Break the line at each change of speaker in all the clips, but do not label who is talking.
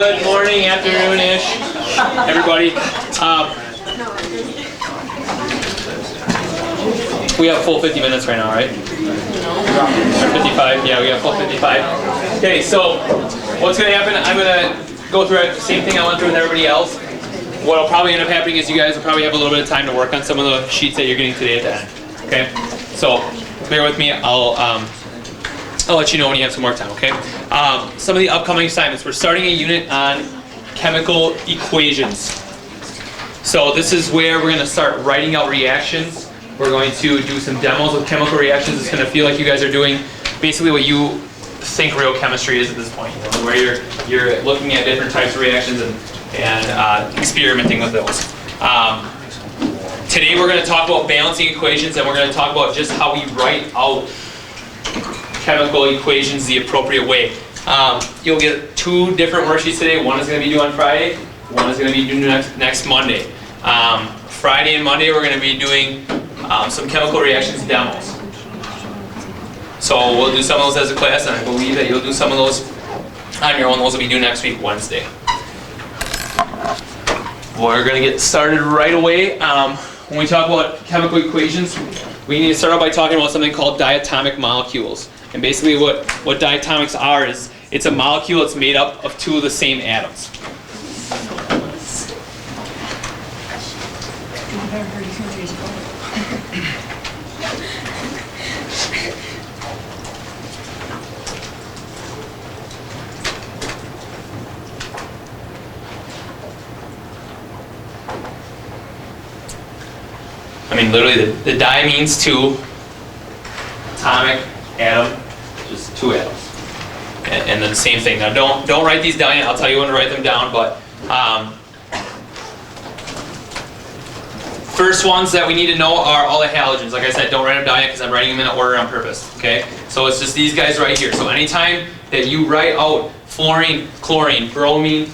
Good morning, afternoon-ish, everybody. We have full 50 minutes right now, right? Or 55, yeah, we have full 55. Okay, so what's going to happen, I'm going to go through the same thing I went through with everybody else. What will probably end up happening is you guys will probably have a little bit of time to work on some of the sheets that you're getting today at the end. Okay? So bear with me, I'll let you know when you have some more time, okay? Some of the upcoming assignments. We're starting a unit on chemical equations. So this is where we're going to start writing out reactions. We're going to do some demos with chemical reactions. It's going to feel like you guys are doing basically what you think real chemistry is at this point, you know, where you're looking at different types of reactions and experimenting with those. Today we're going to talk about balancing equations, and we're going to talk about just how we write out chemical equations the appropriate way. You'll get two different worksheets today. One is going to be due on Friday. One is going to be due next Monday. Friday and Monday we're going to be doing some chemical reactions demos. So we'll do some of those as a class, and I believe that you'll do some of those on your own. Those will be due next week, Wednesday. We're going to get started right away. When we talk about chemical equations, we need to start out by talking about something called diatomic molecules. And basically what diatomics are is it's a molecule that's made up of two of the same atoms. I mean, literally, the di means two, atomic, atom, just two atoms. And then the same thing. Now, don't write these down yet. I'll tell you when to write them down. But first ones that we need to know are all the halogens. Like I said, don't write them down yet because I'm writing them in order on purpose. Okay? So it's just these guys right here. So anytime that you write out fluorine, chlorine, bromine,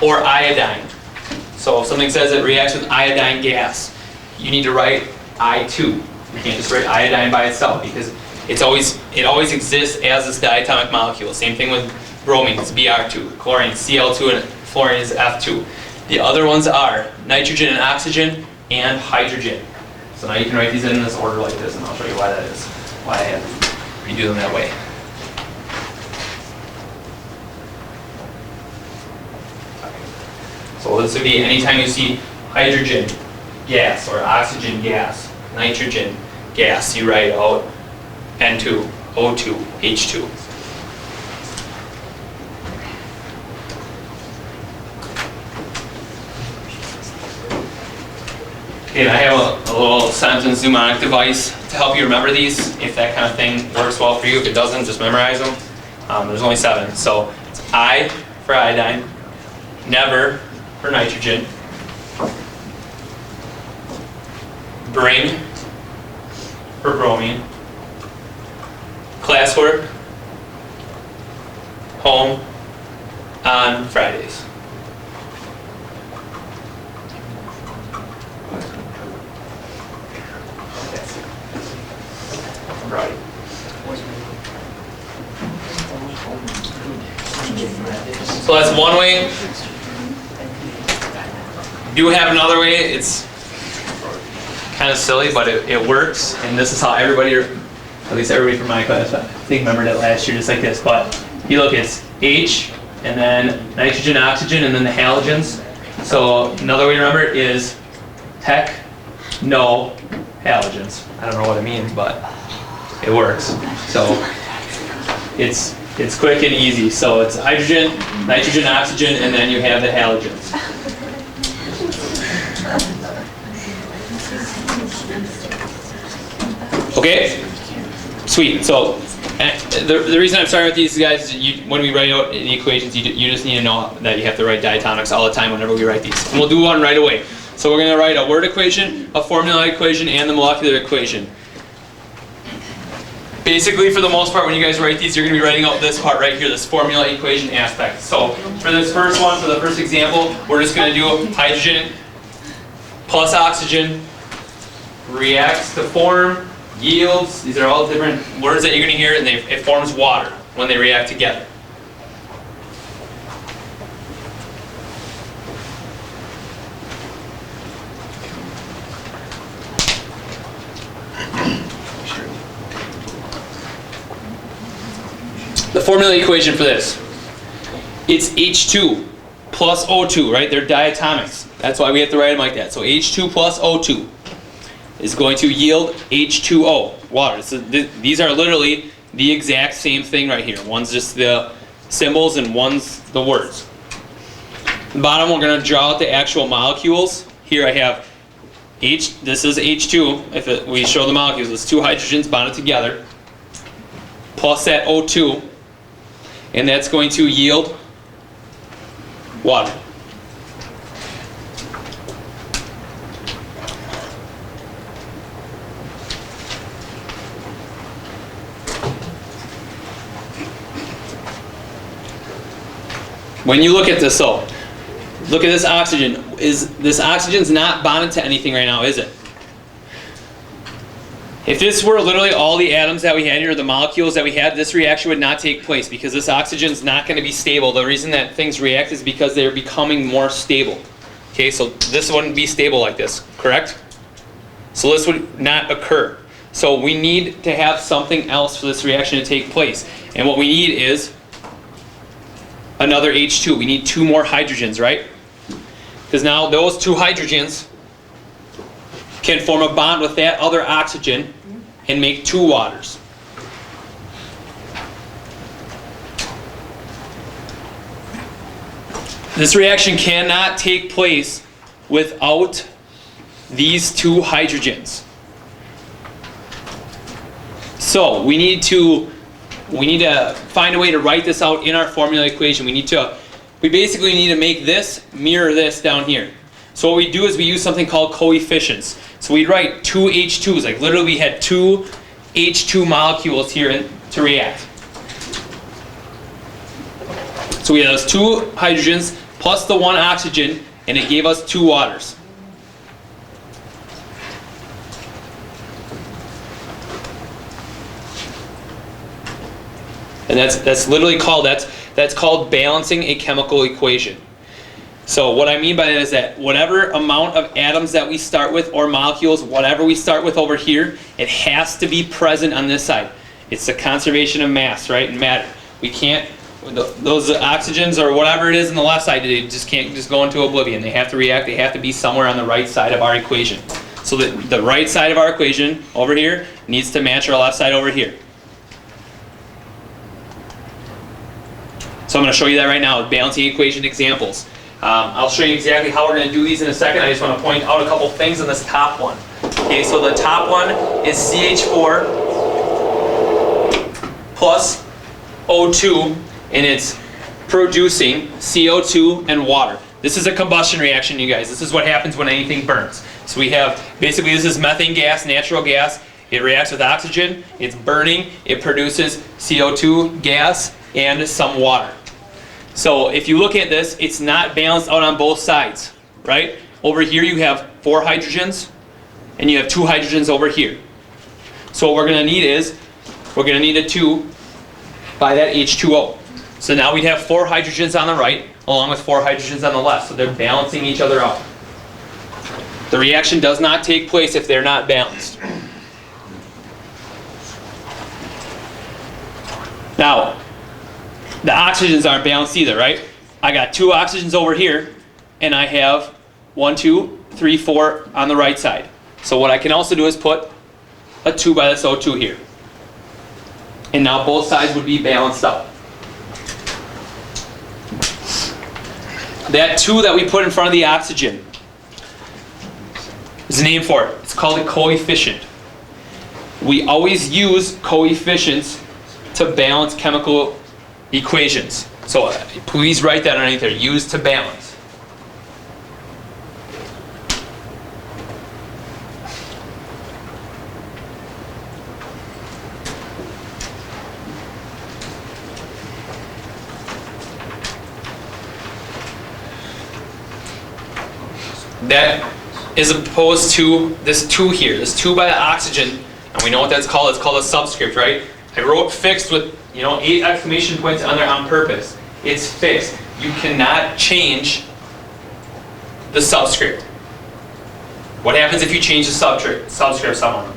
or iodine. So if something says it reacts with iodine gas, you need to write I2. You can't just write iodine by itself because it always exists as this diatomic molecule. Same thing with bromine, it's Br2, chlorine, Cl2, and fluorine is F2. The other ones are nitrogen and oxygen and hydrogen. So now you can write these in this order like this, and I'll show you why that is, why I have to redo them that way. So this would be anytime you see hydrogen gas or oxygen gas, nitrogen gas, you write out N2, O2, H2. Okay, and I have a little sentence mnemonic device to help you remember these, if that kind of thing works well for you. If it doesn't, just memorize them. There's only 7. So it's I for iodine, never for nitrogen, bring for bromine, classwork, home, on Fridays. Right. So that's one way. You have another way. It's kind of silly, but it works, and this is how everybody, or at least everybody from my class, I think remembered it last year just like this. But you look, it's H, and then nitrogen, oxygen, and then the halogens. So another way to remember it is tech, no, halogens. I don't know what it means, but it works. So it's quick and easy. So it's hydrogen, nitrogen, oxygen, and then you have the halogens. Okay, sweet. So the reason I'm starting with these guys is when we write out the equations, you just need to know that you have to write diatomics all the time whenever we write these. And we'll do one right away. So we're going to write a word equation, a formula equation, and the molecular equation. Basically, for the most part, when you guys write these, you're going to be writing out this part right here, this formula equation aspect. So for this first one, for the first example, we're just going to do hydrogen plus oxygen reacts to form yields. These are all different words that you're going to hear, and it forms water when they react together. The formula equation for this, it's H2 plus O2, right? They're diatomics. That's why we have to write them like that. So H2 plus O2 is going to yield H2O, water. So these are literally the exact same thing right here. One's just the symbols and one's the words. The bottom, we're going to draw out the actual molecules. Here I have H, this is H2. If we show the molecules, it's two hydrogens bonded together, plus that O2, and that's going to yield water. When you look at this, look at this oxygen. This oxygen's not bonded to anything right now, is it? If this were literally all the atoms that we had here, the molecules that we had, this reaction would not take place because this oxygen's not going to be stable. The reason that things react is because they're becoming more stable. Okay, so this wouldn't be stable like this, correct? So this would not occur. So we need to have something else for this reaction to take place. And what we need is another H2. We need two more hydrogens, right? Because now those two hydrogens can form a bond with that other oxygen and make two waters. This reaction cannot take place without these two hydrogens. So we need to find a way to write this out in our formula equation. We basically need to make this mirror this down here. So what we do is we use something called coefficients. So we write two H2s, like literally we had two H2 molecules here to react. So we have those two hydrogens plus the one oxygen, and it gave us two waters. And that's literally called, that's called balancing a chemical equation. So what I mean by that is that whatever amount of atoms that we start with, or molecules, whatever we start with over here, it has to be present on this side. It's the conservation of mass, right, and matter. We can't, those oxygens or whatever it is on the left side, they just can't just go into oblivion. They have to react, they have to be somewhere on the right side of our equation. So the right side of our equation over here needs to match our left side over here. So I'm going to show you that right now with balancing equation examples. I'll show you exactly how we're going to do these in a second. I just want to point out a couple things on this top one. Okay, so the top one is CH4 plus O2, and it's producing CO2 and water. This is a combustion reaction, you guys. This is what happens when anything burns. So we have, basically this is methane gas, natural gas. It reacts with oxygen, it's burning, it produces CO2 gas and some water. So if you look at this, it's not balanced out on both sides, right? Over here you have 4 hydrogens, and you have 2 hydrogens over here. So what we're going to need is, we're going to need a 2 by that H2O. So now we'd have 4 hydrogens on the right, along with 4 hydrogens on the left. So they're balancing each other out. The reaction does not take place if they're not balanced. Now, the oxygens aren't balanced either, right? I got 2 oxygens over here, and I have 1, 2, 3, 4 on the right side. So what I can also do is put a 2 by this O2 here. And now both sides would be balanced out. That 2 that we put in front of the oxygen, there's a name for it. It's called a coefficient. We always use coefficients to balance chemical equations. So please write that underneath there. Use to balance. That is opposed to this 2 here. This 2 by the oxygen, and we know what that's called. It's called a subscript, right? I wrote fixed with 8 exclamation points on there on purpose. It's fixed. You cannot change the subscript. What happens if you change the subscript someone?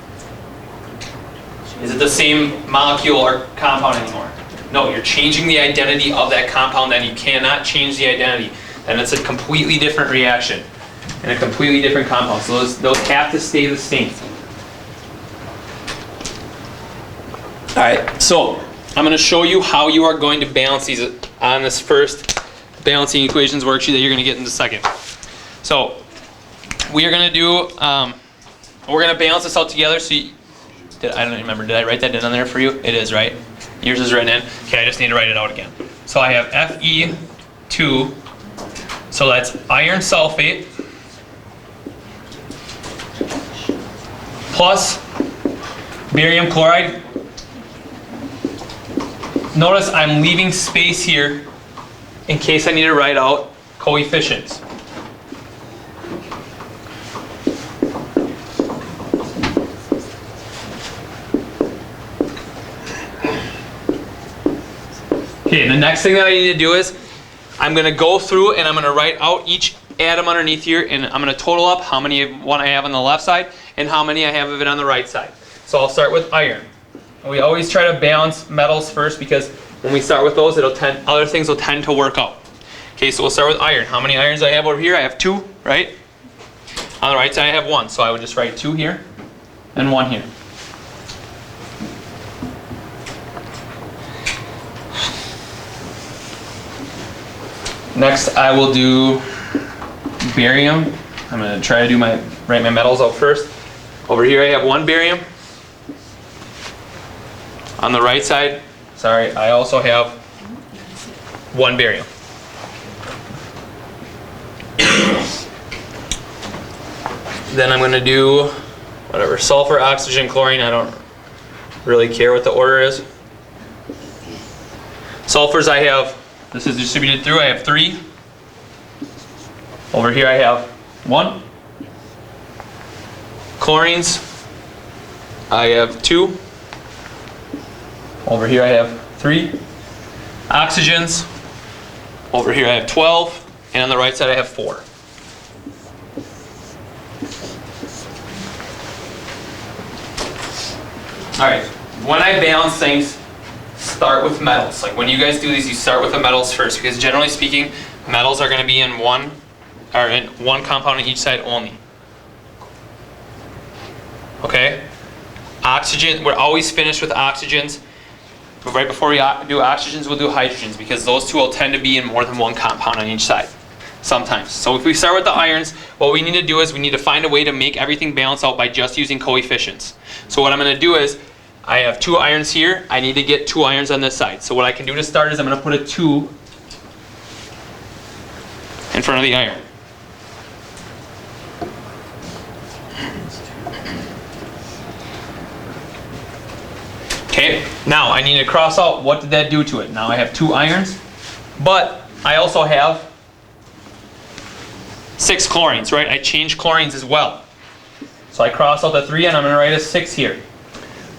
Is it the same molecule or compound anymore? No, you're changing the identity of that compound, then you cannot change the identity. And it's a completely different reaction and a completely different compound. So those have to stay the same. All right, so I'm going to show you how you are going to balance these on this first balancing equations worksheet that you're going to get in a second. So we are going to do, we're going to balance this out together. So I don't remember, did I write that in there for you? It is, right? Yours is written in. Okay, I just need to write it out again. So I have Fe2, so that's iron sulfate, plus barium chloride. Notice I'm leaving space here in case I need to write out coefficients. Okay, the next thing that I need to do is I'm going to go through and I'm going to write out each atom underneath here, and I'm going to total up how many one I have on the left side and how many I have of it on the right side. So I'll start with iron. We always try to balance metals first because when we start with those, other things will tend to work out. Okay, so we'll start with iron. How many irons do I have over here? I have 2, right? On the right side I have 1, so I would just write 2 here and 1 here. Next I will do barium. I'm going to try to write my metals out first. Over here I have 1 barium. On the right side, sorry, I also have 1 barium. Then I'm going to do whatever, sulfur, oxygen, chlorine. I don't really care what the order is. Sulfurs I have, this is distributed through, I have 3. Over here I have 1. Chlorines, I have 2. Over here I have 3. Oxygens, over here I have 12. And on the right side I have 4. Alright, when I balance things, start with metals. Like when you guys do these, you start with the metals first, because generally speaking, metals are going to be in one compound on each side only. Okay? Oxygen, we're always finished with oxygens. But right before we do oxygens, we'll do hydrogens, because those two will tend to be in more than one compound on each side. Sometimes. So if we start with the irons, what we need to do is we need to find a way to make everything balance out by just using coefficients. So what I'm going to do is, I have 2 irons here. I need to get 2 irons on this side. So what I can do to start is I'm going to put a 2 in front of the iron. Okay, now I need to cross out what did that do to it. Now I have 2 irons, but I also have 6 chlorines, right? I changed chlorines as well. So I cross out the 3 and I'm going to write a 6 here.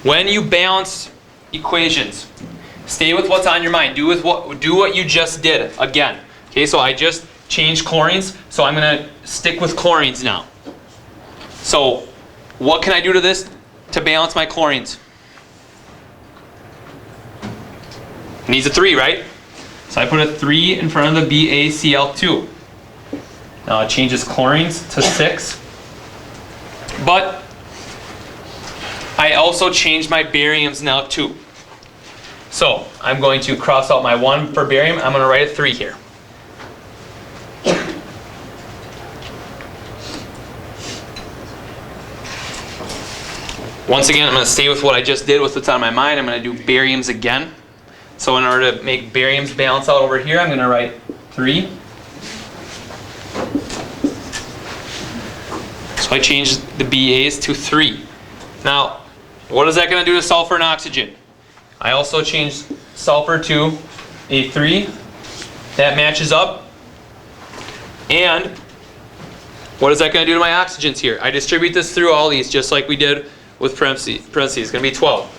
When you balance equations, stay with what's on your mind. Do what you just did again. Okay, so I just changed chlorines, so I'm going to stick with chlorines now. So what can I do to this to balance my chlorines? It needs a 3, right? So I put a 3 in front of the BaCl2. Now it changes chlorines to 6. But I also changed my bariums now too. So I'm going to cross out my 1 for barium. I'm going to write a 3 here. Once again, I'm going to stay with what I just did with what's on my mind. I'm going to do bariums again. So in order to make bariums balance out over here, I'm going to write 3. So I changed the BAs to 3. Now, what is that going to do to sulfur and oxygen? I also changed sulfur to a 3. That matches up. And what is that going to do to my oxygens here? I distribute this through all these just like we did with parentheses. It's going to be 12.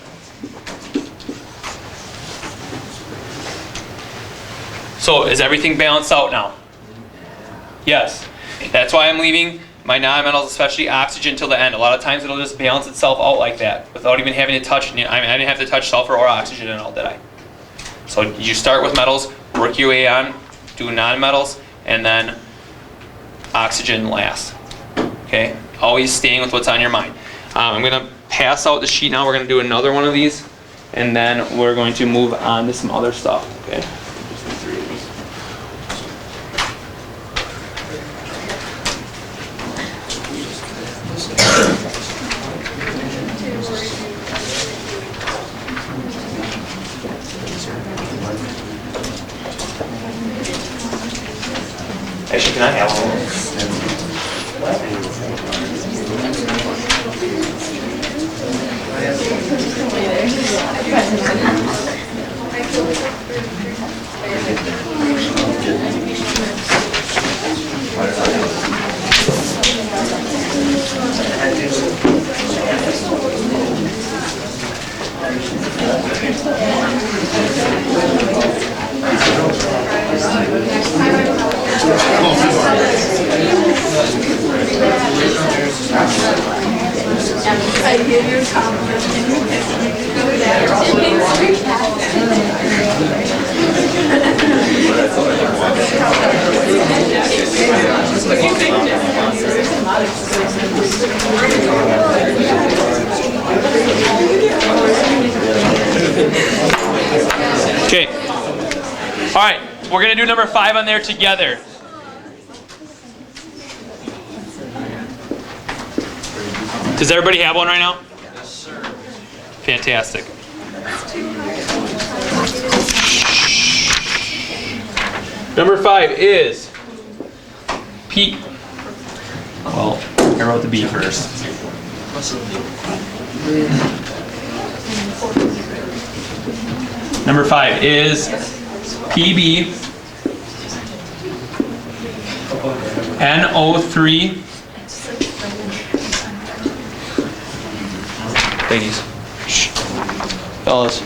So is everything balanced out now? Yes. That's why I'm leaving my non-metals, especially oxygen, till the end. A lot of times it'll just balance itself out like that without even having to touch. I didn't have to touch sulfur or oxygen at all, did I? So you start with metals, work your way on, do non-metals, and then oxygen last. Okay? Always staying with what's on your mind. I'm going to pass out the sheet now. We're going to do another one of these, and then we're going to move on to some other stuff. Okay? Actually, can I have
I hear your compliment.
Okay. All right. We're going to do number 5 on there together. Does everybody have one right now? Yes, sir. Fantastic. Number 5 is P. Well, I wrote the B first. Number 5 is PB NO3. Ladies. Shh. Fellas.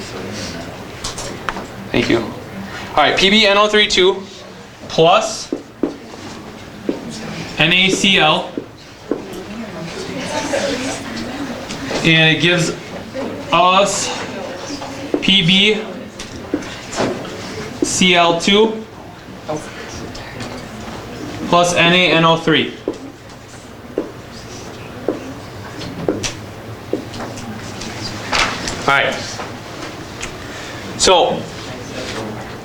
Thank you. Alright, PbNO32 plus NaCl. And it gives us PbCl2 plus NaNO3. Alright, so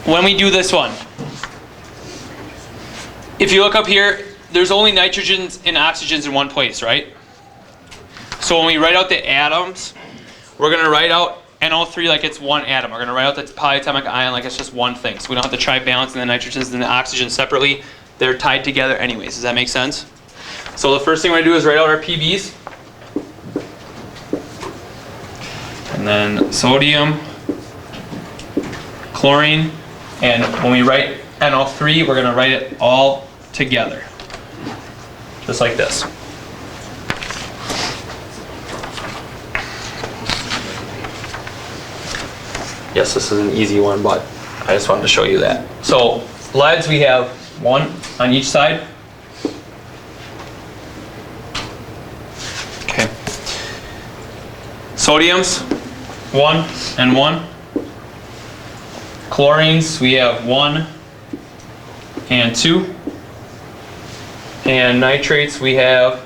when we do this one, if you look up here, there's only nitrogens and oxygens in one place, right? So when we write out the atoms, we're going to write out NO3 like it's one atom. We're going to write out the polyatomic ion like it's just one thing. So we don't have to try balancing the nitrogens and the oxygens separately. They're tied together anyways. Does that make sense? So the first thing we're going to do is write out our PBs. And then sodium, chlorine, and when we write NO3, we're going to write it all together. Just like this. Yes, this is an easy one, but I just wanted to show you that. So leads, we have 1 on each side. Okay. Sodiums, 1 and 1. Chlorines, we have 1 and 2. And nitrates, we have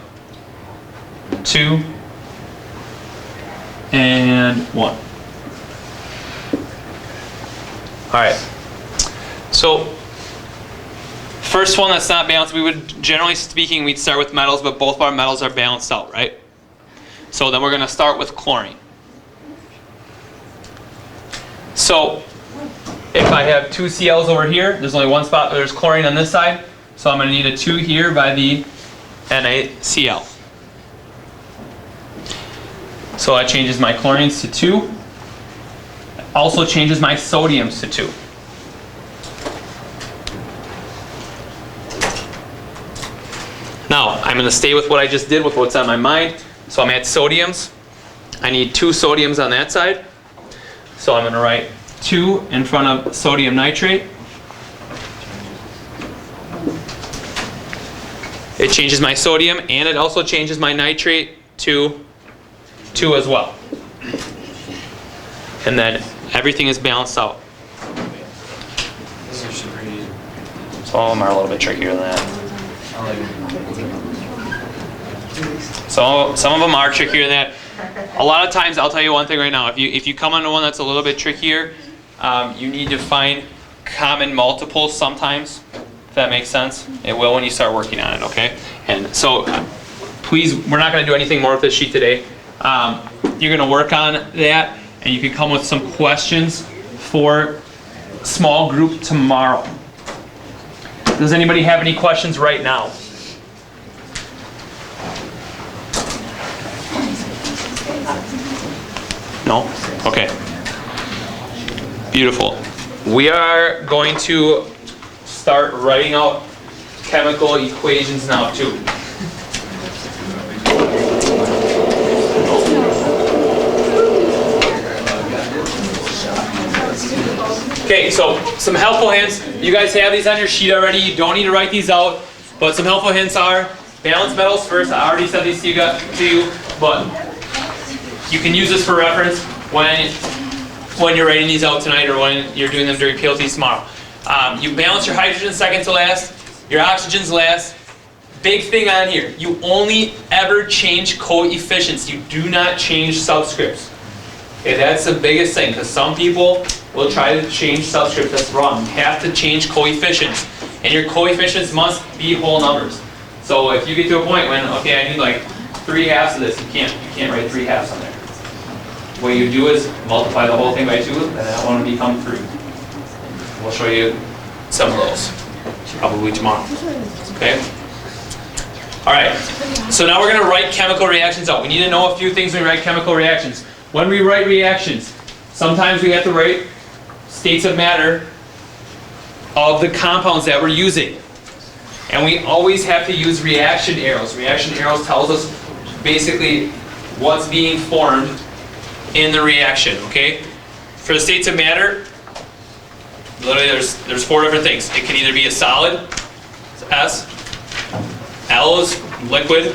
2 and 1. Alright, so first one that's not balanced, we would, generally speaking, we'd start with metals, but both of our metals are balanced out, right? So then we're going to start with chlorine. So if I have 2 Cl's over here, there's only one spot where there's chlorine on this side, so I'm going to need a 2 here by the NaCl. So that changes my chlorines to 2. Also changes my sodiums to 2. Now, I'm going to stay with what I just did with what's on my mind. So I'm at sodiums. I need 2 sodiums on that side. So I'm going to write 2 in front of sodium nitrate. It changes my sodium, and it also changes my nitrate to 2 as well. And then everything is balanced out. Some of them are a little bit trickier than that. So some of them are trickier than that. A lot of times, I'll tell you one thing right now. If you come onto one that's a little bit trickier, you need to find common multiples sometimes. If that makes sense, it will when you start working on it. Okay. And so, please, we're not going to do anything more with this sheet today. You're going to work on that, and you can come with some questions for small group tomorrow. Does anybody have any questions right now? No? Okay. Beautiful. We are going to start writing out chemical equations now too. Okay, so some helpful hints. You guys have these on your sheet already. You don't need to write these out. But some helpful hints are balanced metals first. I already said these to you, but you can use this for reference when you're writing these out tonight or when you're doing them during PLT tomorrow. You balance your hydrogen second to last, your oxygen's last. Big thing on here, you only ever change coefficients. You do not change subscripts. Okay, that's the biggest thing, because some people will try to change subscripts. That's wrong. You have to change coefficients, and your coefficients must be whole numbers. So if you get to a point when, okay, I need like 3/2 of this, you can't write 3/2 on there. What you do is multiply the whole thing by 2, and that one will become 3. We'll show you some of those, probably tomorrow. Okay? All right, so now we're going to write chemical reactions out. We need to know a few things when we write chemical reactions. When we write reactions, sometimes we have to write states of matter of the compounds that we're using. And we always have to use reaction arrows. Reaction arrows tells us basically what's being formed in the reaction, okay? For the states of matter, literally there's 4 different things. It can either be a solid, S, L is liquid,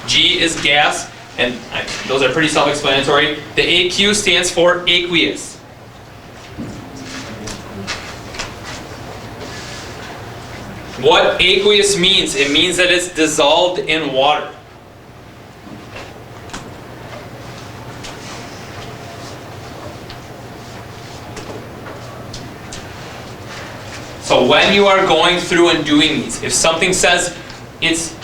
G is gas, and those are pretty self-explanatory. The AQ stands for aqueous. What aqueous means, it means that it's dissolved in water. So when you are going through and doing these, if something says it's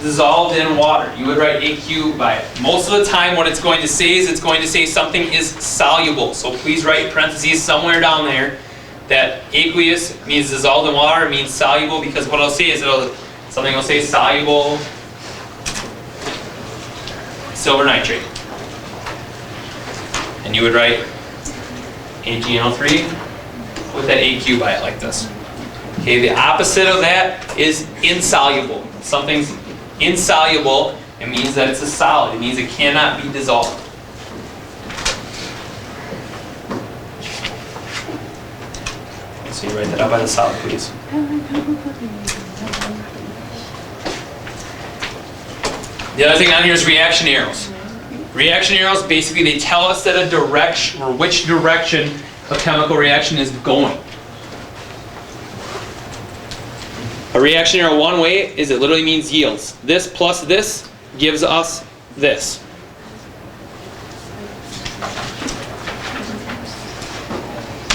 dissolved in water, you would write AQ by it. Most of the time what it's going to say is it's going to say something is soluble. So please write parentheses somewhere down there that aqueous means dissolved in water, means soluble, because what it'll say is something will say soluble silver nitrate. And you would write AgNO3 with that AQ by it like this. Okay, the opposite of that is insoluble. Something's insoluble, it means that it's a solid. It means it cannot be dissolved. So you write that out by the solid, please. The other thing on here is reaction arrows. Reaction arrows, basically they tell us that a direction, or which direction a chemical reaction is going. A reaction arrow one way is it literally means yields. This plus this gives us this.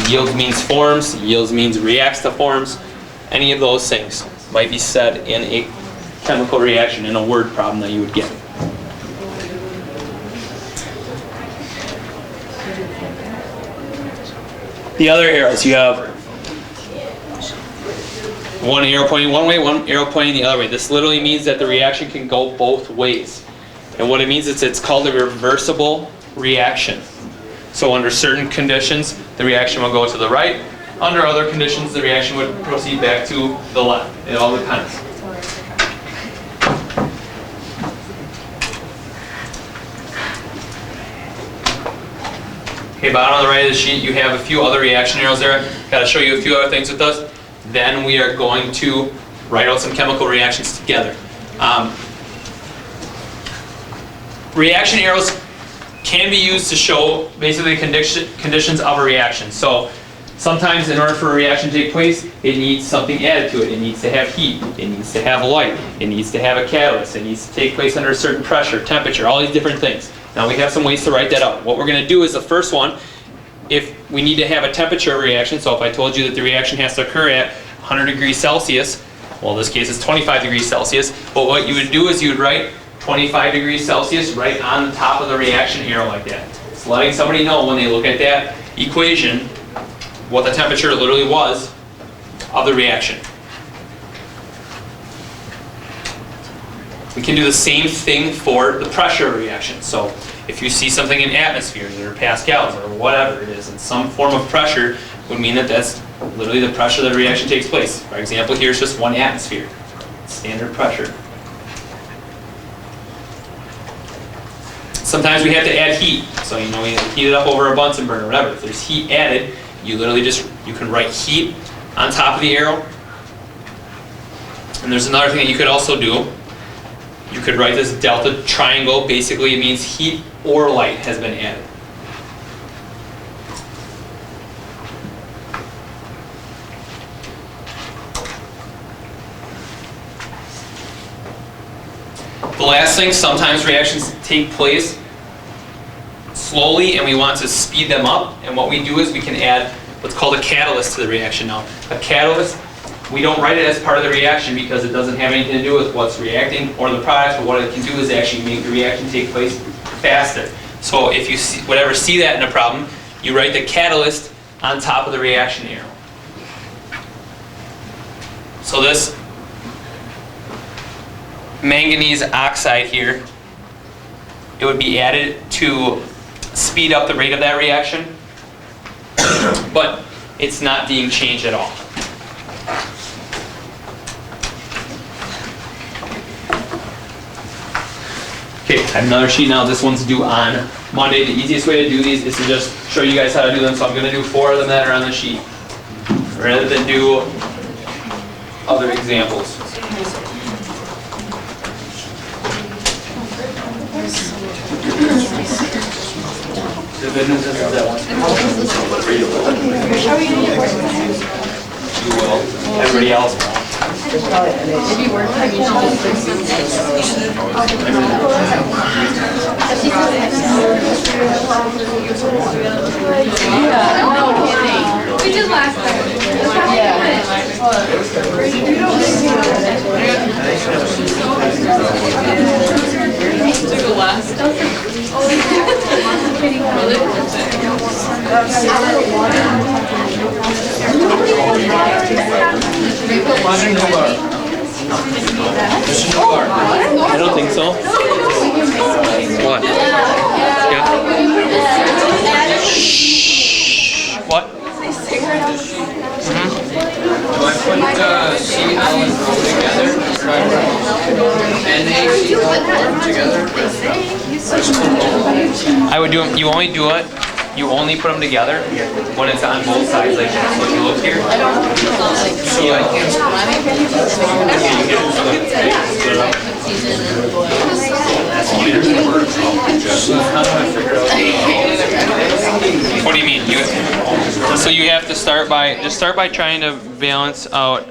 Yields means forms, yields means reacts to forms. Any of those things might be said in a chemical reaction in a word problem that you would get. The other arrows, you have one arrow pointing one way, one arrow pointing the other way. This literally means that the reaction can go both ways. And what it means is it's called a reversible reaction. So under certain conditions, the reaction will go to the right. Under other conditions, the reaction would proceed back to the left. It all depends. Okay, bottom on the right of the sheet, you have a few other reaction arrows there. Got to show you a few other things with us. Then we are going to write out some chemical reactions together. Reaction arrows can be used to show basically conditions of a reaction. So Sometimes in order for a reaction to take place, it needs something added to it. It needs to have heat, it needs to have light, it needs to have a catalyst, it needs to take place under a certain pressure, temperature, all these different things. Now we have some ways to write that out. What we're going to do is the first one, if we need to have a temperature reaction, so if I told you that the reaction has to occur at 100 degrees Celsius, well in this case it's 25 degrees Celsius, but what you would do is you would write 25 degrees Celsius right on the top of the reaction arrow like that. It's letting somebody know when they look at that equation what the temperature literally was of the reaction. We can do the same thing for the pressure reaction. So if you see something in atmospheres or pascals or whatever it is, in some form of pressure would mean that that's literally the pressure that a reaction takes place. For example, here's just 1 atmosphere, standard pressure. Sometimes we have to add heat. So you know, we heat it up over a Bunsen burner or whatever. If there's heat added, you literally you can write heat on top of the arrow. And there's another thing that you could also do. You could write this delta triangle. Basically, it means heat or light has been added. The last thing, sometimes reactions take place slowly and we want to speed them up, and what we do is we can add what's called a catalyst to the reaction. Now, a catalyst, we don't write it as part of the reaction because it doesn't have anything to do with what's reacting or the product, but what it can do is actually make the reaction take place faster. So if you see that in a problem, you write the catalyst on top of the reaction arrow. So this manganese oxide here, it would be added to speed up the rate of that reaction, but it's not being changed at all. Okay, I have another sheet now. This one's due on Monday. The easiest way to do these is to just show you guys how to do them. So I'm going to do 4 of them that are on the sheet, rather than do other examples. The good news is that once you will, everybody else will.
We did last
I don't think so. What? Yeah. Shh. What?
Do I put CL and O together?
I would do them. You only do it. You only put them together when it's on both sides like that. So if you look here. What do you mean? So you have to start by trying to balance out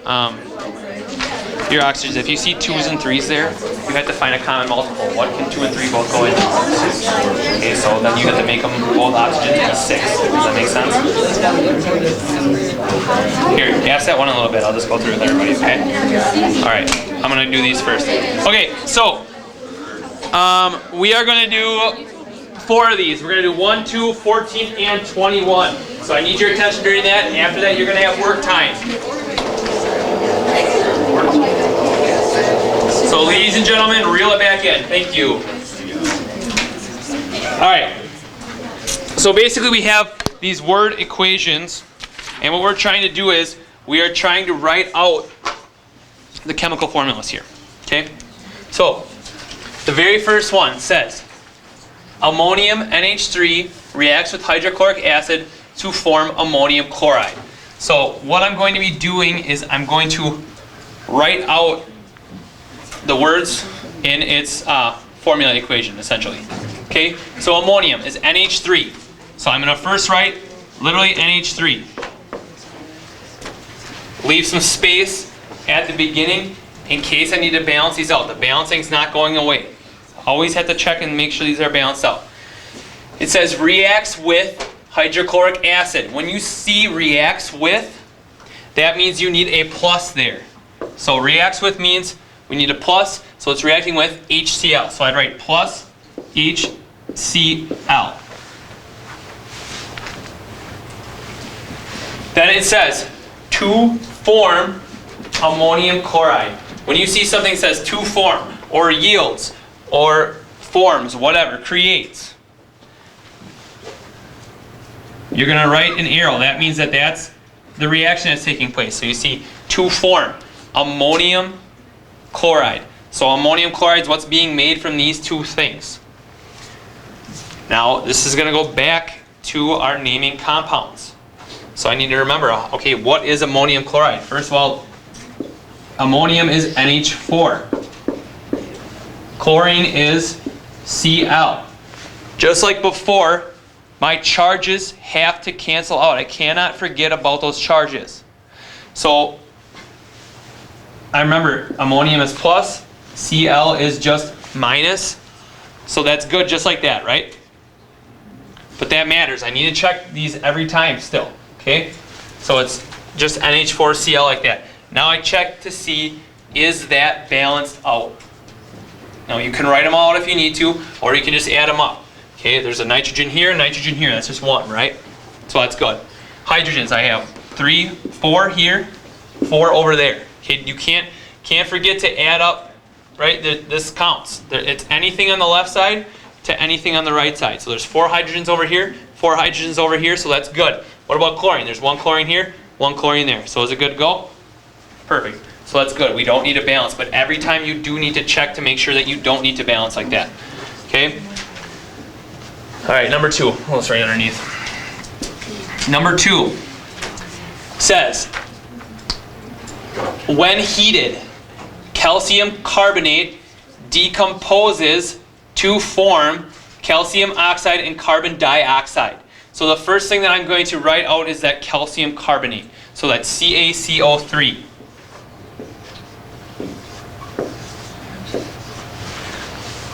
your oxygens. If you see 2s and 3s there, you have to find a common multiple. What can 2 and 3 both go into? Okay, so then you have to make them both oxygens be 6. Does that make sense? Here, ask that one a little bit. I'll just go through with everybody, okay? Alright, I'm going to do these first. Okay, so we are going to do 4 of these. We're going to do 1, 2, 14, and 21. So I need your attention during that. And after that, you're going to have work time. So ladies and gentlemen, reel it back in. Thank you. Alright. So basically we have these word equations. And what we're trying to do is, we are trying to write out the chemical formulas here. Okay? So, the very first one says, ammonium NH3 reacts with hydrochloric acid to form ammonium chloride. So what I'm going to be doing is I'm going to write out the words in its formula equation, essentially. Okay, so ammonium is NH3. So I'm going to first write literally NH3. Leave some space at the beginning in case I need to balance these out. The balancing's not going away. Always have to check and make sure these are balanced out. It says reacts with hydrochloric acid. When you see reacts with, that means you need a plus there. So reacts with means we need a plus, so it's reacting with HCl. So I'd write plus HCl. Then it says to form ammonium chloride. When you see something that says to form, or yields, or forms, whatever, creates, you're going to write an arrow. That means that that's the reaction that's taking place. So you see to form ammonium chloride. So ammonium chloride is what's being made from these two things. Now this is going to go back to our naming compounds. So I need to remember, okay, what is ammonium chloride? First of all, ammonium is NH4. Chlorine is Cl. Just like before, my charges have to cancel out. I cannot forget about those charges. So I remember ammonium is plus, Cl is just minus. So that's good just like that, right? But that matters. I need to check these every time still. Okay? So it's just NH4Cl like that. Now I check to see, is that balanced out? Now you can write them all out if you need to, or you can just add them up. Okay, there's a nitrogen here, nitrogen here. That's just one, right? So that's good. Hydrogens, I have 3, 4 here, 4 over there. Okay, you can't forget to add up, right? This counts. It's anything on the left side to anything on the right side. So there's 4 hydrogens over here, 4 hydrogens over here, so that's good. What about chlorine? There's 1 chlorine here, 1 chlorine there. So is it good to go? Perfect. So that's good. We don't need to balance, but every time you do need to check to make sure that you don't need to balance like that. Okay? All right, number 2. Oh, it's right underneath. Number 2 says, when heated, calcium carbonate decomposes to form calcium oxide and carbon dioxide. So the first thing that I'm going to write out is that calcium carbonate. So that's CaCO3.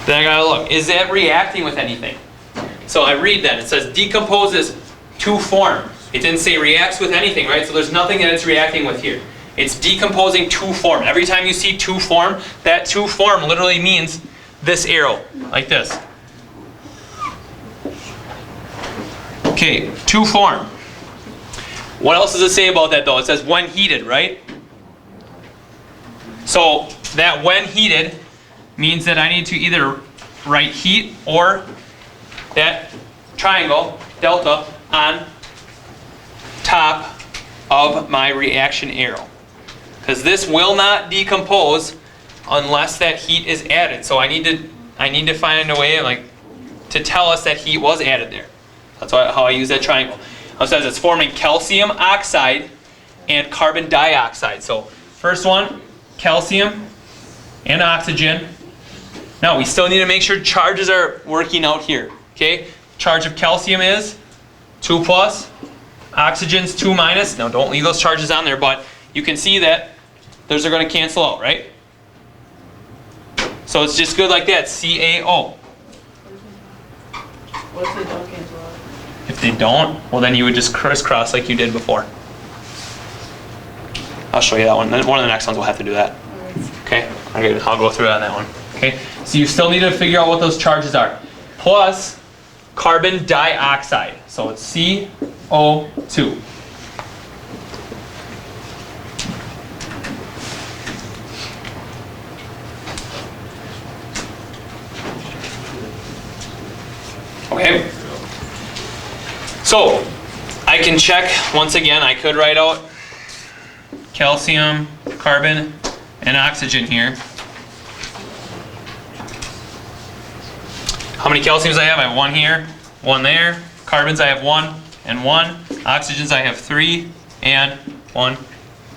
Then I gotta look, is that reacting with anything? So I read that, it says decomposes to form. It didn't say reacts with anything, right? So there's nothing that it's reacting with here. It's decomposing to form. Every time you see to form, that to form literally means this arrow, like this. Okay, to form. What else does it say about that though? It says when heated, right? So that when heated means that I need to either write heat or that triangle, delta, on top of my reaction arrow. Because this will not decompose unless that heat is added. So I need to find a way like to tell us that heat was added there. That's how I use that triangle. It says it's forming calcium oxide and carbon dioxide. So first one, calcium and oxygen. Now we still need to make sure charges are working out here. Okay, charge of calcium is 2 plus, oxygen's 2 minus. Now don't leave those charges on there, but you can see that those are going to cancel out, right? So it's just good like that, CaO.
What if they don't cancel out?
If they don't, well then you would just crisscross like you did before. I'll show you that one. One of the next ones we'll have to do that. Okay, I'll go through on that one. Okay, so you still need to figure out what those charges are. Plus carbon dioxide, so it's CO2. Okay, so I can check once again. I could write out calcium, carbon, and oxygen here. How many calciums I have? I have 1 here, 1 there. Carbons I have 1 and 1. Oxygens I have 3 and 1,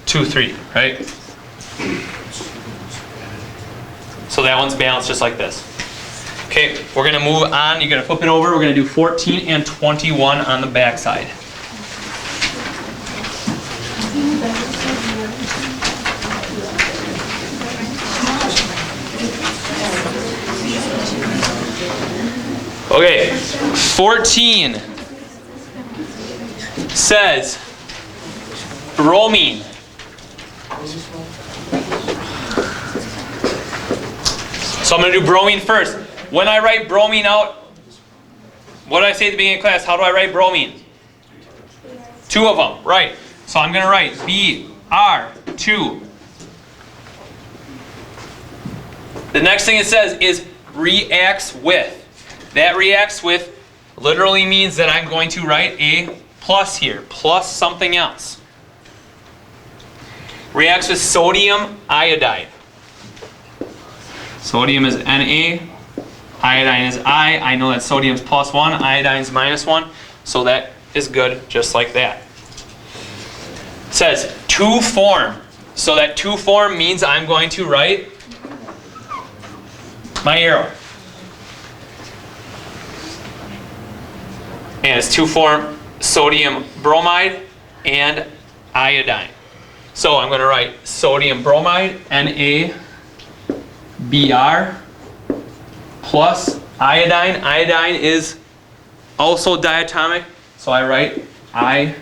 2, 3, right? So that one's balanced just like this. Okay, we're going to move on. You're going to flip it over. We're going to do 14 and 21 on the back side. Okay, 14 says bromine. So I'm going to do bromine first. When I write bromine out, what did I say at the beginning of class? How do I write bromine? 2 of them, right. So I'm going to write Br2. The next thing it says is reacts with. That reacts with literally means that I'm going to write a plus here, plus something else. Reacts with sodium iodide. Sodium is Na, iodine is I. I know that sodium is +1, iodine is -1, so that is good just like that. It says to form. So that to form means I'm going to write my arrow. And it's to form sodium bromide and iodine. So I'm going to write sodium bromide, NaBr, plus iodine. Iodine is also diatomic, so I write I2.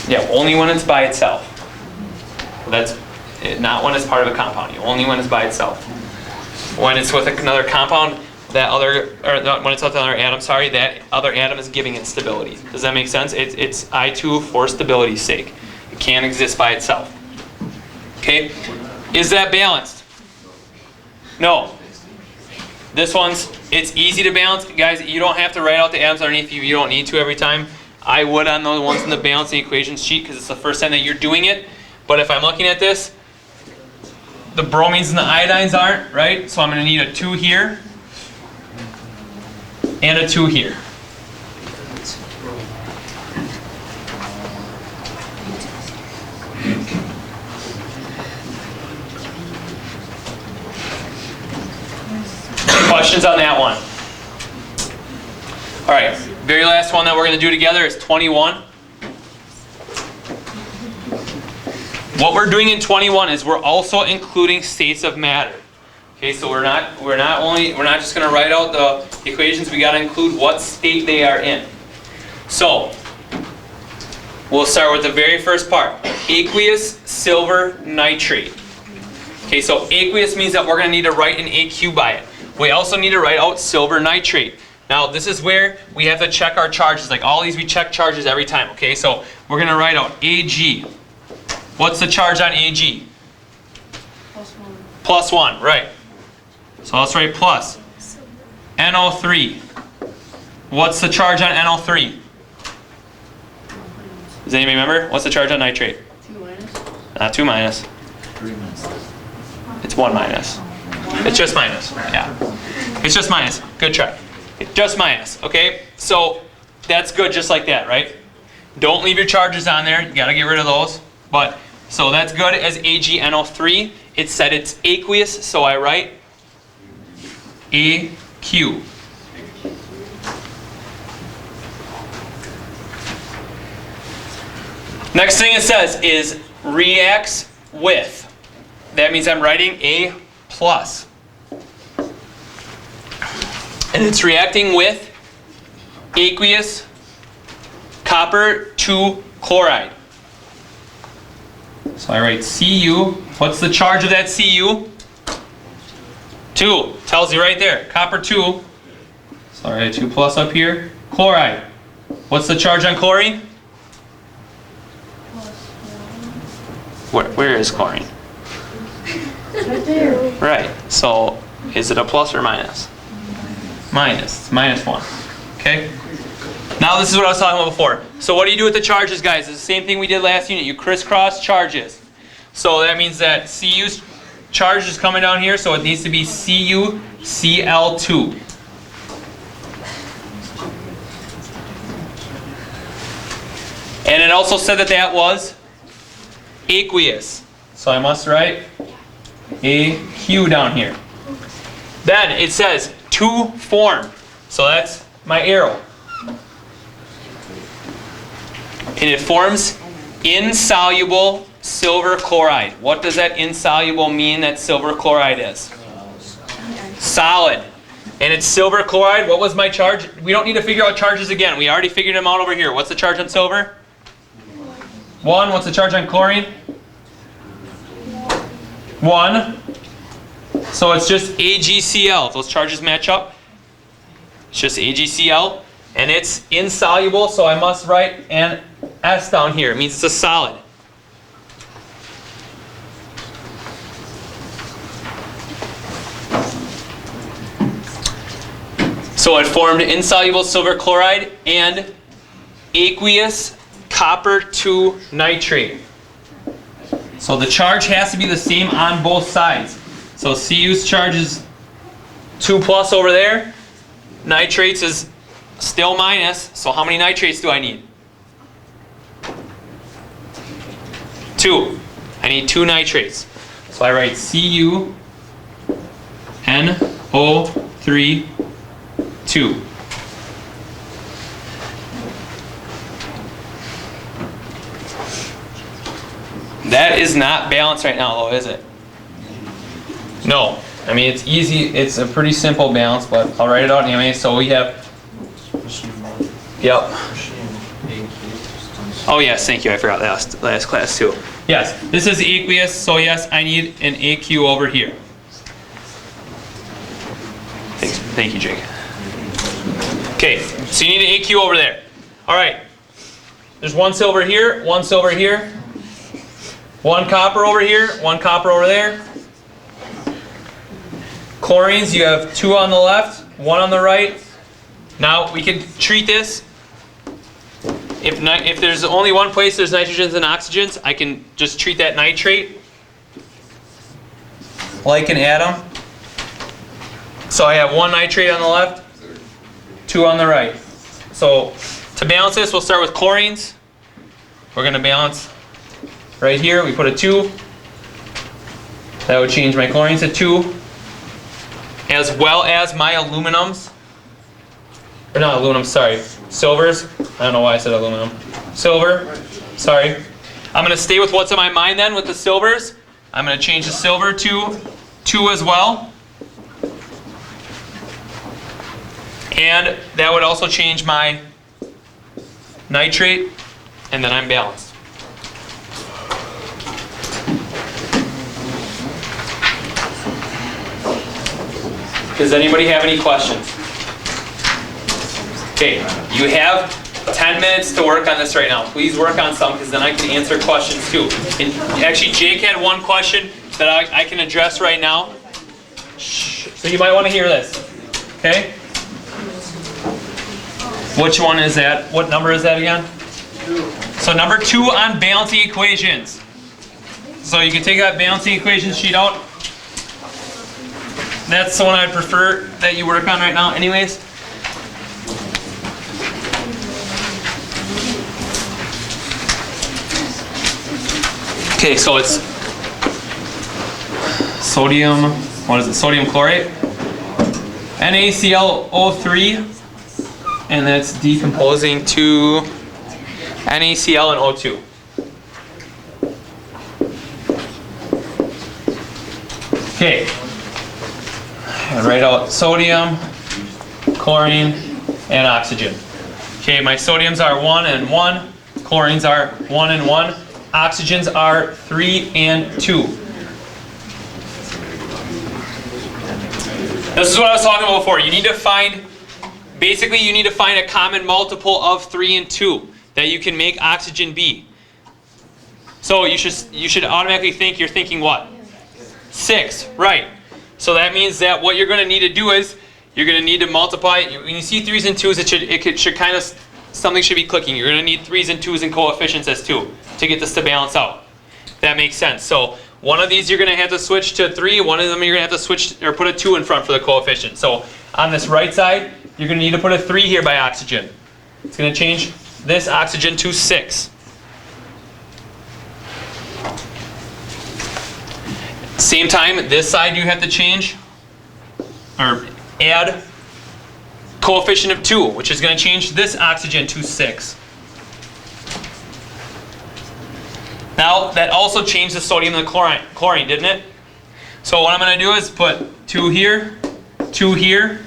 Yeah, only when it's by itself. That's not when it's part of a compound. Only when it's by itself. When it's with another compound, when it's with another atom, sorry, that other atom is giving it stability. Does that make sense? It's I2 for stability's sake. It can't exist by itself. Okay? Is that balanced? No. This one's, it's easy to balance. Guys, you don't have to write out the atoms underneath you. You don't need to every time. I would on the ones in the balancing equations sheet because it's the first time that you're doing it. But if I'm looking at this, the bromines and the iodines aren't, right? So I'm going to need a 2 here and a 2 here. Questions on that one? All right, very last one that we're going to do together is 21. What we're doing in 21 is we're also including states of matter. Okay, so we're not just going to write out the equations. We got to include what state they are in. So we'll start with the very first part. Aqueous silver nitrate. Okay, so aqueous means that we're going to need to write an AQ by it. We also need to write out silver nitrate. Now this is where we have to check our charges. Like all these, we check charges every time. Okay, so we're going to write out Ag. What's the charge on Ag? +1, right. So let's write plus. NO3. What's the charge on NO3? Does anybody remember? What's the charge on nitrate?
2 minus.
Not 2 minus.
3 minus.
It's 1 minus. It's just minus. Yeah. It's just minus. Good try. It's just minus. Okay? So that's good just like that, right? Don't leave your charges on there. You got to get rid of those. But so that's good as AgNO3. It said it's aqueous, so I write AQ. Next thing it says is reacts with. That means I'm writing A plus. And it's reacting with aqueous copper 2 chloride. So I write Cu. What's the charge of that Cu? 2. Tells you right there. Copper 2. So I write 2 plus up here. Chloride. What's the charge on chlorine? Where is chlorine?
Right there.
Right. So is it a plus or minus? Minus. It's -1. Okay? Now this is what I was talking about before. So what do you do with the charges, guys? It's the same thing we did last unit. You crisscross charges. So that means that Cu's charge is coming down here, so it needs to be CuCl2. And it also said that that was aqueous. So I must write AQ down here. Then it says to form. So that's my arrow. And it forms insoluble silver chloride. What does that insoluble mean that silver chloride is? Solid. And it's silver chloride. What was my charge? We don't need to figure out charges again. We already figured them out over here. What's the charge on silver? 1. What's the charge on chlorine? 1. So it's just AgCl. If those charges match up, it's just AgCl. And it's insoluble, so I must write an S down here. It means it's a solid. So it formed insoluble silver chloride and aqueous copper 2 nitrate. So the charge has to be the same on both sides. So Cu's charge is 2 plus over there. Nitrates is still minus. So how many nitrates do I need? 2. I need 2 nitrates. So I write CuNO3 2. That is not balanced right now, though, is it? No. I mean, it's easy. It's a pretty simple balance, but I'll write it out anyway. So we have. Yep. Oh yes, thank you. I forgot last class too. Yes, this is aqueous, so yes, I need an AQ over here. Thank you, Jake. Okay, so you need an AQ over there. All right. There's 1 silver here, 1 silver here, 1 copper over here, 1 copper over there. Chlorines, you have 2 on the left, 1 on the right. Now we can treat this. If there's only one place there's nitrogens and oxygens, I can just treat that nitrate like an atom. So I have 1 nitrate on the left, 2 on the right. So to balance this, we'll start with chlorines. We're going to balance right here. We put a 2. That would change my chlorines to 2. As well as my aluminums. Or not aluminum, sorry. Silvers. I don't know why I said aluminum. Silver. Sorry. I'm going to stay with what's in my mind then with the silvers. I'm going to change the silver to 2 as well. And that would also change my nitrate. And then I'm balanced. Does anybody have any questions? Okay, you have 10 minutes to work on this right now. Please work on some, because then I can answer questions too. And actually, Jake had one question that I can address right now. So you might want to hear this. Okay? Which one is that? What number is that again? 2. So number 2 on balancing equations. So you can take that balancing equation sheet out. That's the one I'd prefer that you work on right now anyways. Okay, so it's sodium, what is it, sodium chlorate, NaClO3, and that's decomposing to NaCl and O2. Okay, and write out sodium, chlorine, and oxygen. Okay, my sodiums are 1 and 1, chlorines are 1 and 1. Oxygens are 3 and 2. This is what I was talking about before. You need to find, basically you need to find a common multiple of 3 and 2 that you can make oxygen be. So you should automatically think, you're thinking what? 6, right. So that means that what you're going to need to do is, you're going to need to multiply, when you see 3's and 2's, it should kind of, something should be clicking. You're going to need 3's and 2's and coefficients as 2 to get this to balance out. That makes sense. So one of these you're going to have to switch to 3. One of them you're going to have to switch or put a 2 in front for the coefficient. So on this right side, you're going to need to put a 3 here by oxygen. It's going to change this oxygen to 6. Same time, this side you have to change or add coefficient of 2, which is going to change this oxygen to 6. Now, that also changed the sodium and the chlorine, didn't it? So what I'm going to do is put 2 here, 2 here.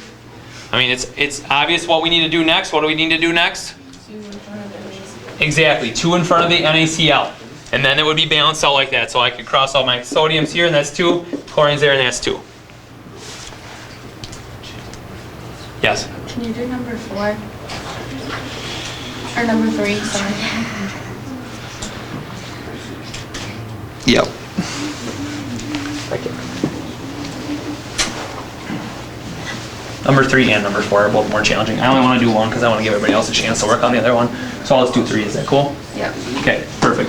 I mean, it's obvious what we need to do next. What do we need to do next? Exactly, 2 in front of the NaCl. And then it would be balanced out like that. So I could cross out my sodiums here, and that's 2. Chlorine's there, and that's 2. Yes?
Can you do number 4? Or number 3, sorry.
Yep. Number 3 and number 4 are both more challenging. I only want to do 1 because I want to give everybody else a chance to work on the other one. So let's do 3. Is that cool?
Yep.
Okay, perfect.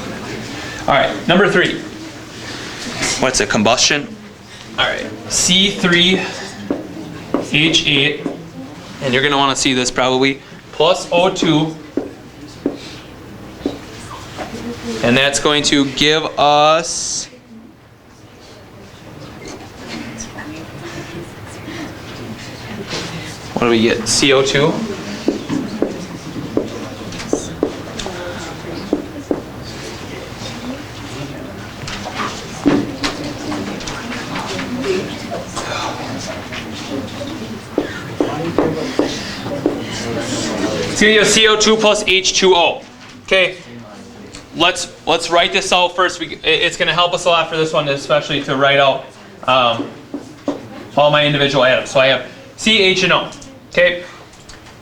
All right, number 3. What's it? Combustion? All right, C3H8, and you're going to want to see this probably, plus O2, and that's going to give us what do we get? CO2. It's gonna give CO2 plus H2O. Okay, let's write this out first. It's gonna help us a lot for this one, especially to write out all my individual atoms. So I have C, H, and O. Okay,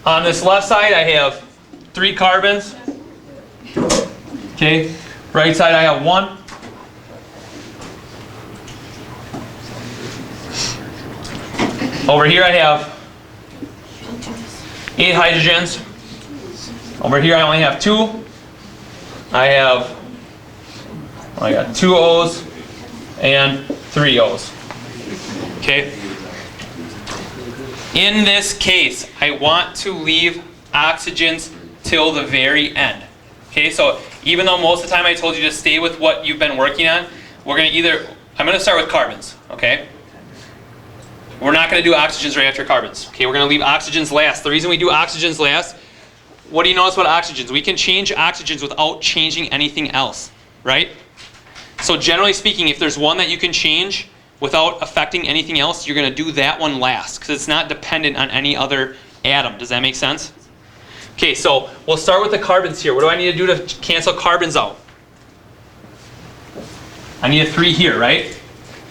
on this left side I have 3 carbons. Okay, right side I have 1. Over here I have 8 hydrogens. Over here I only have 2. I got 2 O's and 3 O's. Okay. In this case, I want to leave oxygens till the very end. Okay, so even though most of the time I told you to stay with what you've been working on, I'm going to start with carbons, okay? We're not going to do oxygens right after carbons. Okay, we're going to leave oxygens last. The reason we do oxygens last, what do you notice about oxygens? We can change oxygens without changing anything else, right? So generally speaking, if there's one that you can change without affecting anything else, you're going to do that one last because it's not dependent on any other atom. Does that make sense? Okay, so we'll start with the carbons here. What do I need to do to cancel carbons out? I need a 3 here, right?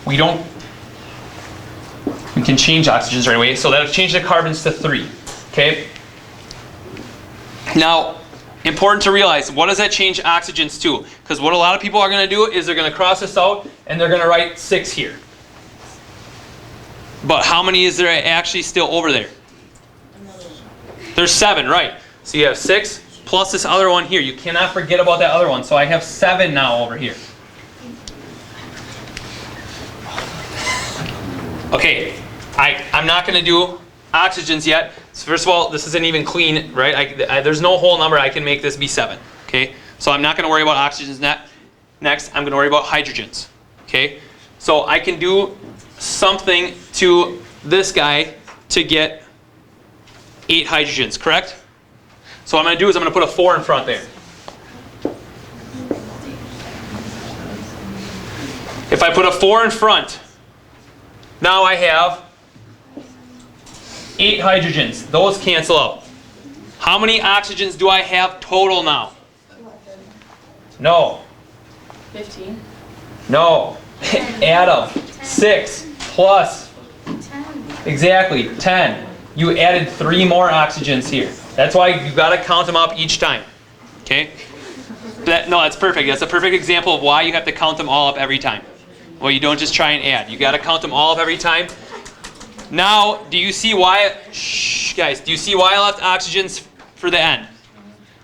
We can change oxygens right away, so that'll change the carbons to 3. Okay? Now, important to realize, what does that change oxygens to? Because what a lot of people are going to do is they're going to cross this out and they're going to write 6 here. But how many is there actually still over there? There's 7, right? So you have 6 plus this other one here. You cannot forget about that other one. So I have 7 now over here. Okay, I'm not going to do oxygens yet. So first of all, this isn't even clean, right? There's no whole number. I can make this be 7. Okay, so I'm not going to worry about oxygens next. I'm going to worry about hydrogens. Okay, so I can do something to this guy to get 8 hydrogens, correct? So what I'm going to do is I'm going to put a 4 in front there. If I put a 4 in front, now I have 8 hydrogens. Those cancel out. How many oxygens do I have total now?
11.
No.
15.
No. Add them. 6 plus.
10.
Exactly. 10. You added 3 more oxygens here. That's why you've got to count them up each time. Okay? No, that's perfect. That's a perfect example of why you have to count them all up every time. Well, you don't just try and add. You got to count them all up every time. Now, do you see why? Shh, guys. Do you see why I left oxygens for the end?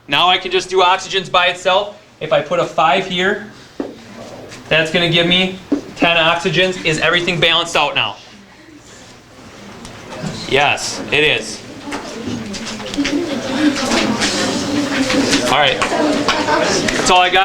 Now I can just do oxygens by itself. If I put a 5 here, that's going to give me 10 oxygens. Is everything balanced out now? Yes, it is. All right. That's all I got.